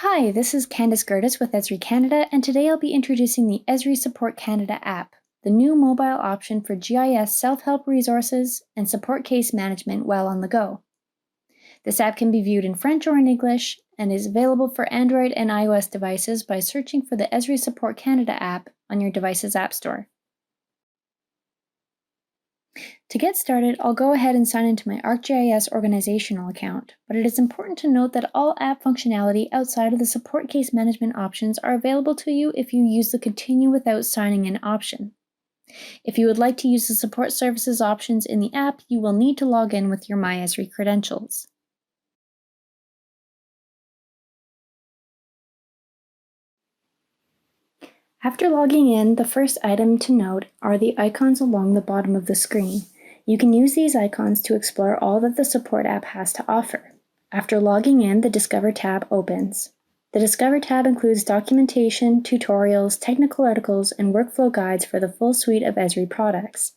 Hi, this is Candice Gertis with Esri Canada, and today I'll be introducing the Esri Support Canada app, the new mobile option for GIS self-help resources and support case management while on the go. This app can be viewed in French or in English and is available for Android and iOS devices by searching for the Esri Support Canada app on your device's App Store. To get started, I'll go ahead and sign into my ArcGIS organizational account, but it is important to note that all app functionality outside of the support case management options are available to you if you use the Continue Without Signing In option. If you would like to use the support services options in the app, you will need to log in with your MyEsri credentials. After logging in, the first item to note are the icons along the bottom of the screen. You can use these icons to explore all that the Support app has to offer. After logging in, the Discover tab opens. The Discover tab includes documentation, tutorials, technical articles, and workflow guides for the full suite of Esri products.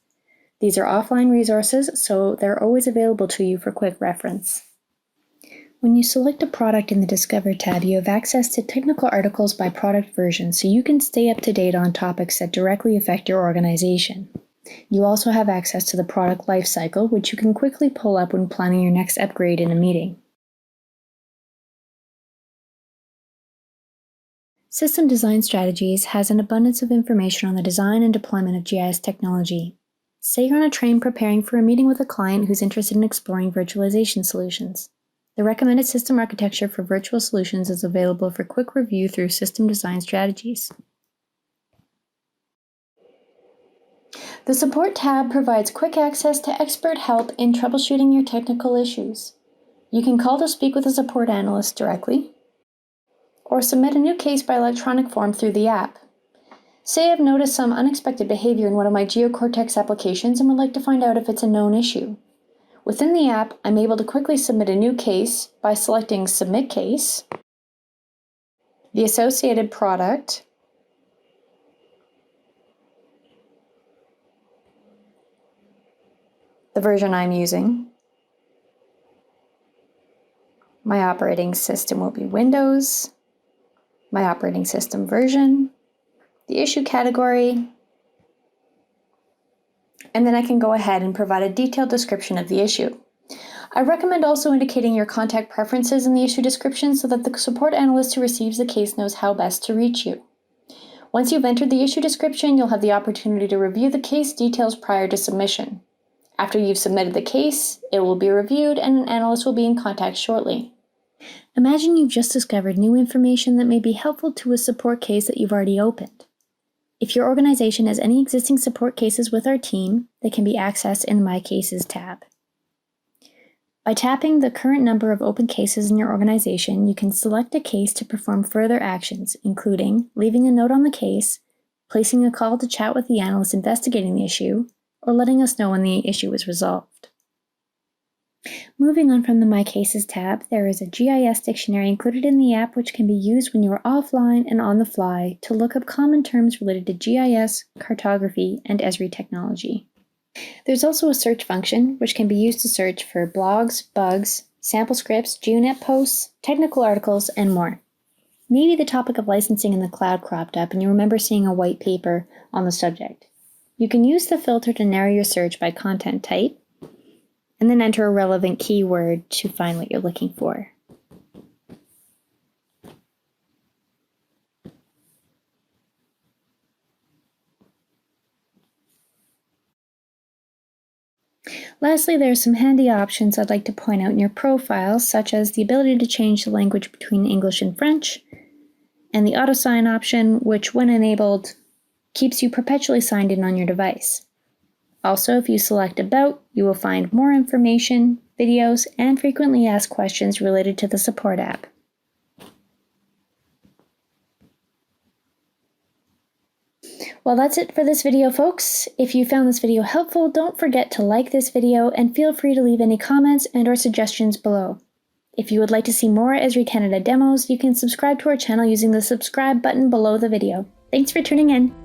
These are offline resources, so they're always available to you for quick reference. When you select a product in the Discover tab, you have access to technical articles by product version, so you can stay up to date on topics that directly affect your organization. You also have access to the product lifecycle, which you can quickly pull up when planning your next upgrade in a meeting. System Design Strategies has an abundance of information on the design and deployment of GIS technology. Say you're on a train preparing for a meeting with a client who's interested in exploring virtualization solutions. The recommended system architecture for virtual solutions is available for quick review through System Design Strategies. The Support tab provides quick access to expert help in troubleshooting your technical issues. You can call to speak with a support analyst directly, or submit a new case by electronic form through the app. Say I've noticed some unexpected behavior in one of my GeoCortex applications and would like to find out if it's a known issue. Within the app, I'm able to quickly submit a new case by selecting Submit Case, the associated product, the version I'm using. My operating system will be Windows, my operating system version, the issue category, and then I can go ahead and provide a detailed description of the issue. I recommend also indicating your contact preferences in the issue description so that the support analyst who receives the case knows how best to reach you. Once you've entered the issue description, you'll have the opportunity to review the case details prior to submission. After you've submitted the case, it will be reviewed and an analyst will be in contact shortly. Imagine you've just discovered new information that may be helpful to a support case that you've already opened. If your organization has any existing support cases with our team, they can be accessed in the My Cases tab. By tapping the current number of open cases in your organization, you can select a case to perform further actions, including leaving a note on the case, placing a call to chat with the analyst investigating the issue, or letting us know when the issue is resolved. Moving on from the My Cases tab, there is a GIS Dictionary included in the app which can be used when you are offline and on the fly to look up common terms related to GIS, cartography, and Esri technology. There's also a search function which can be used to search for blogs, bugs, sample scripts, GeoNet posts, technical articles, and more. Maybe the topic of licensing in the cloud cropped up and you remember seeing a white paper on the subject. You can use the filter to narrow your search by content type, and then enter a relevant keyword to find what you're looking for. Lastly, there are some handy options I'd like to point out in your profile, such as the ability to change the language between English and French, and the auto sign option, which when enabled, keeps you perpetually signed in on your device. Also, if you select About, you will find more information, videos, and frequently asked questions related to the Support app. Well, that's it for this video, folks. If you found this video helpful, don't forget to like this video and feel free to leave any comments and/or suggestions below. If you would like to see more Esri Canada demos, you can subscribe to our channel using the subscribe button below the video. Thanks for tuning in.